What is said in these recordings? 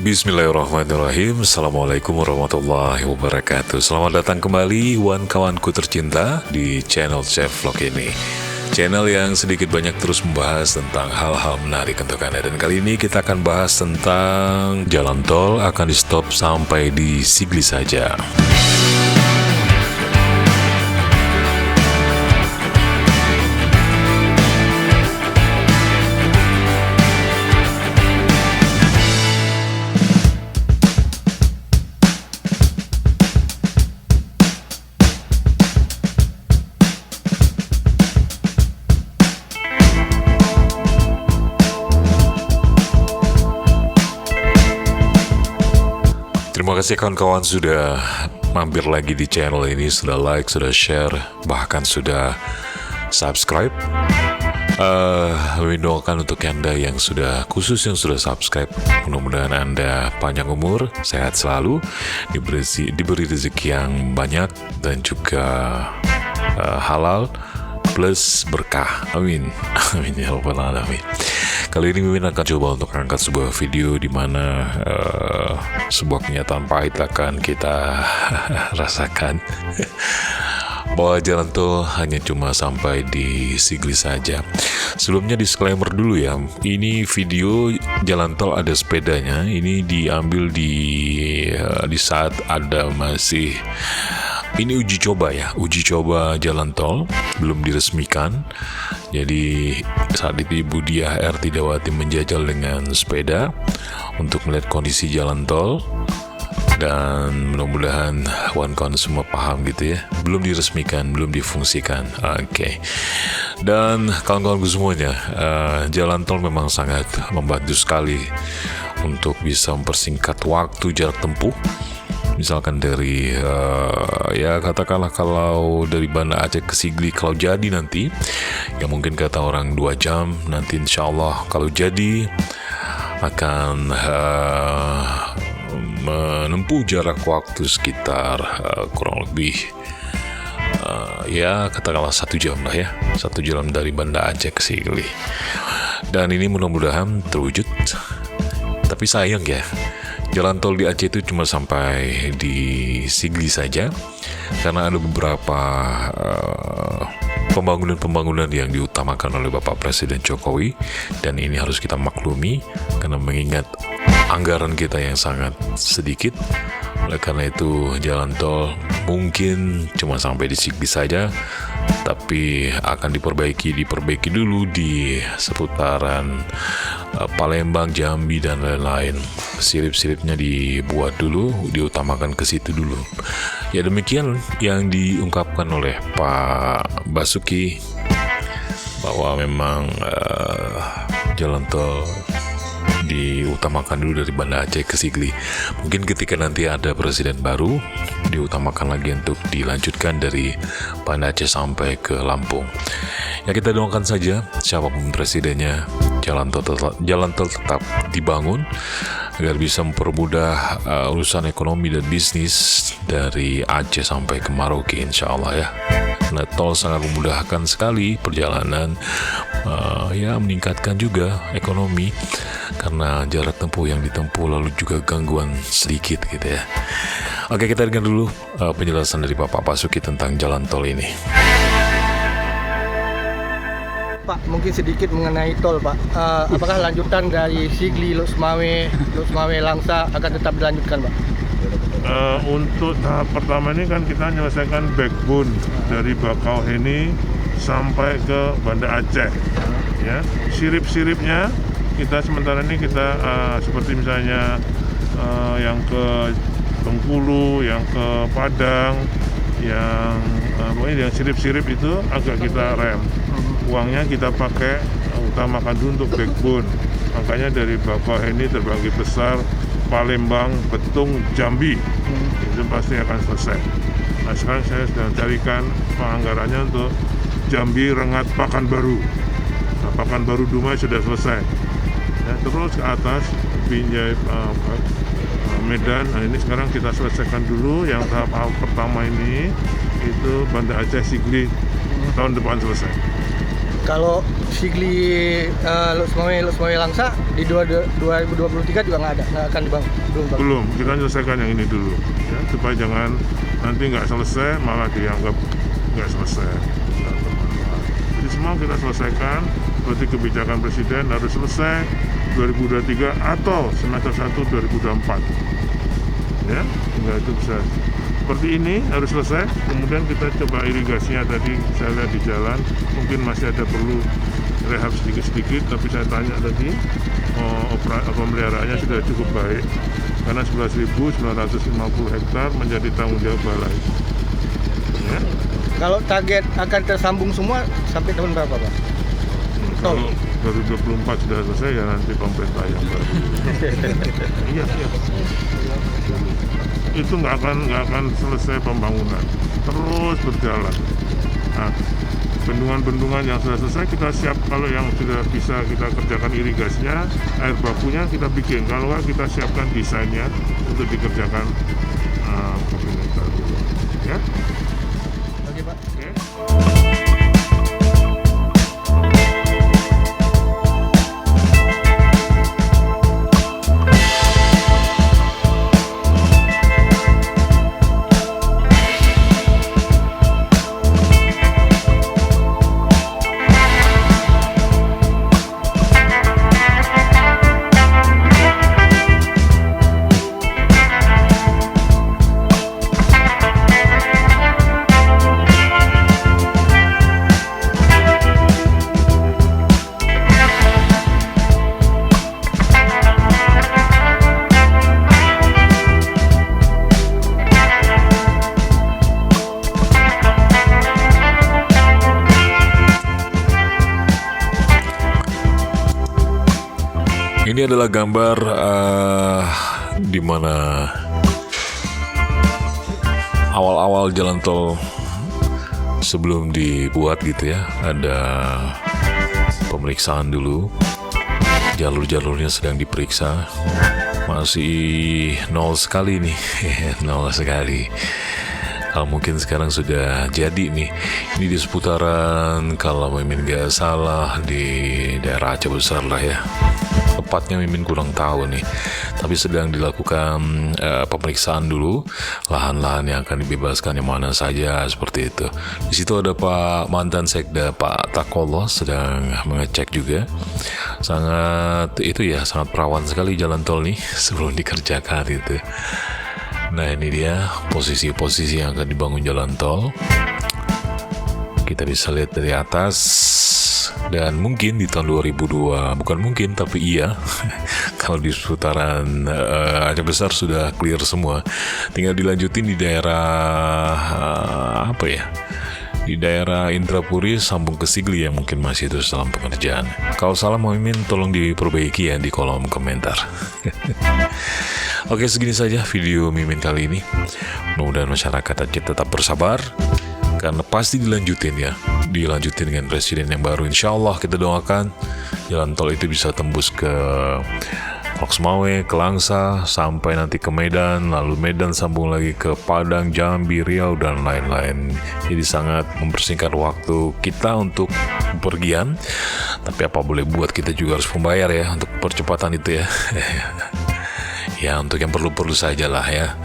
Bismillahirrahmanirrahim. Assalamualaikum warahmatullahi wabarakatuh. Selamat datang kembali kawan-kawanku tercinta di channel Chef Vlog ini, channel yang sedikit banyak terus membahas tentang hal-hal menarik untuk Anda. Dan kali ini kita akan bahas tentang jalan tol akan di stop sampai di Sigli saja. Terima kasih kawan-kawan sudah mampir lagi di channel ini, sudah like, sudah share, bahkan sudah subscribe. Mendoakan untuk Anda yang sudah subscribe, mudah-mudahan Anda panjang umur, sehat selalu, diberi rezeki yang banyak dan juga halal plus berkah. Amin. Amin ya rabbal alamin. Kali ini Mimin akan coba untuk angkat sebuah video di mana sebuah kenyataan pahit akan kita rasakan. Bahwa jalan tol hanya cuma sampai di Sigli saja. Sebelumnya disclaimer dulu ya, ini video jalan tol ada sepedanya. Ini diambil di saat ada masih ini uji coba ya, uji coba jalan tol belum diresmikan. Jadi saat itu Ibu Diah R. Tidawati menjajal dengan sepeda untuk melihat kondisi jalan tol. Dan mudah-mudahan kawan-kawan semua paham gitu ya. Belum diresmikan, belum difungsikan. Oke. Dan kawan-kawanku semuanya, jalan tol memang sangat membantu sekali untuk bisa mempersingkat waktu jarak tempuh. Misalkan dari ya katakanlah kalau dari Banda Aceh ke Sigli, kalau jadi nanti ya mungkin kata orang 2 jam, nanti insya Allah kalau jadi akan menempuh jarak waktu sekitar kurang lebih ya katakanlah 1 jam lah ya, 1 jam dari Banda Aceh ke Sigli. Dan ini mudah-mudahan terwujud. Tapi sayang ya, jalan tol di Aceh itu cuma sampai di Sigli saja, karena ada beberapa pembangunan-pembangunan yang diutamakan oleh Bapak Presiden Jokowi, dan ini harus kita maklumi karena mengingat anggaran kita yang sangat sedikit. Oleh karena itu jalan tol mungkin cuma sampai di Sigli saja, tapi akan diperbaiki dulu di seputaran Palembang, Jambi dan lain-lain. Sirip-siripnya dibuat dulu, diutamakan ke situ dulu. Ya demikian yang diungkapkan oleh Pak Basuki, bahwa memang jalan tol diutamakan dulu dari Banda Aceh ke Sigli. Mungkin ketika nanti ada presiden baru, diutamakan lagi untuk dilanjutkan dari Banda Aceh sampai ke Lampung. Ya kita doakan saja siapapun presidennya, jalan tol tetap dibangun agar bisa mempermudah urusan ekonomi dan bisnis dari Aceh sampai ke Merauke, insya Allah ya. Karena tol sangat memudahkan sekali perjalanan, ya meningkatkan juga ekonomi karena jarak tempuh yang ditempuh, lalu juga gangguan sedikit gitu ya. Oke, kita dengar dulu penjelasan dari Bapak Basuki tentang jalan tol ini. Pak, mungkin sedikit mengenai tol Pak. Apakah lanjutan dari Sigli, Lok Semawe, Langsa akan tetap dilanjutkan Pak? Untuk tahap pertama ini kan kita menyelesaikan backbone dari Bakauheni sampai ke Banda Aceh. Ya, sirip-siripnya kita sementara ini kita seperti misalnya yang ke Bengkulu, yang ke Padang, yang pokoknya yang sirip-sirip itu agak kita rem. Uangnya kita pakai utamakan dulu untuk backbone. Makanya dari Bakauheni terbagi besar, Palembang, Betung, Jambi, itu pasti akan selesai. Nah sekarang saya sedang carikan penganggarannya untuk Jambi, Rengat, Pakanbaru. Nah, Pakanbaru Dumai sudah selesai. Ya, terus ke atas Binjai, Medan. Nah ini sekarang kita selesaikan dulu yang tahap pertama ini, itu Banda Aceh Sigli tahun depan selesai. Kalau Sigli Lok Semawe Langsa di 2023 juga nggak akan dibangun. Belum, kita selesaikan yang ini dulu ya, supaya jangan nanti nggak selesai malah dianggap nggak selesai. Jadi semua kita selesaikan, berarti kebijakan presiden harus selesai 2023 atau semester 1 2024 ya, hingga itu bisa seperti ini harus selesai. Kemudian kita coba irigasinya, tadi saya lihat di jalan mungkin masih ada perlu rehab sedikit-sedikit, tapi saya tanya tadi pemeliharaannya sudah cukup baik karena 11.950 hektar menjadi tanggung jawab balai ya. Kalau target akan tersambung semua sampai tahun berapa, Pak? Kalau 2024 sudah selesai ya nanti pemerintah yang baru. Iya. Itu nggak akan selesai pembangunan, terus berjalan. Nah, bendungan-bendungan yang sudah selesai kita siap, kalau yang sudah bisa kita kerjakan irigasinya, air bakunya kita bikin, kalau nggak kita siapkan desainnya untuk dikerjakan pemerintah dulu. Ya. Oke, Pak. Oke. Ini adalah gambar di mana awal-awal jalan tol sebelum dibuat gitu ya, ada pemeriksaan dulu, jalur-jalurnya sedang diperiksa, masih nol sekali nih. Nol sekali. Mungkin sekarang sudah jadi nih. Ini di seputaran, kalau Mimin gak salah, di daerah Aceh Besar lah ya. Tepatnya Mimin kurang tahu nih, tapi sedang dilakukan pemeriksaan dulu lahan-lahan yang akan dibebaskan yang mana saja, seperti itu. Di situ ada Pak mantan Sekda Pak Takollo sedang mengecek juga. Sangat perawan sekali jalan tol nih sebelum dikerjakan itu. Nah, ini dia posisi-posisi yang akan dibangun jalan tol. Kita bisa lihat dari atas. Dan mungkin di tahun 2002, bukan mungkin tapi iya, kalau di seputaran Aceh Besar sudah clear semua, tinggal dilanjutin di daerah di daerah Indrapuri sambung ke Sigli yang mungkin masih terus dalam pengerjaan. Kalau salah Mimin tolong diperbaiki ya di kolom komentar. Oke, segini saja video Mimin kali ini. Mudah-mudahan masyarakat Aceh tetap bersabar, karena pasti dilanjutin dengan presiden yang baru. Insya Allah kita doakan jalan tol itu bisa tembus ke Lok Semawe, ke Langsa, sampai nanti ke Medan, lalu Medan sambung lagi ke Padang, Jambi, Riau, dan lain-lain. Jadi sangat mempersingkat waktu kita untuk bepergian, tapi apa boleh buat, kita juga harus membayar ya untuk percepatan itu ya. Ya, untuk yang perlu-perlu saja lah ya,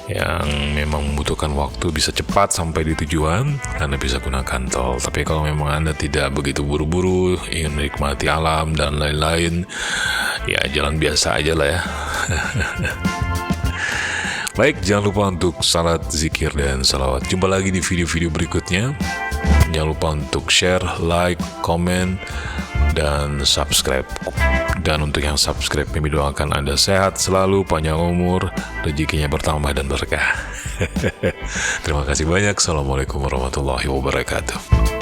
yang memang membutuhkan waktu bisa cepat sampai di tujuan, Anda bisa gunakan tol. Tapi kalau memang Anda tidak begitu buru-buru, ingin menikmati alam dan lain-lain, ya jalan biasa aja lah ya. Baik, jangan lupa untuk salat, zikir, dan salawat. Jumpa lagi di video-video berikutnya. Jangan lupa untuk share, like, komen, dan subscribe. Dan untuk yang subscribe, kami doakan Anda sehat selalu, panjang umur, rezekinya bertambah dan berkah. Terima kasih banyak. Assalamualaikum warahmatullahi wabarakatuh.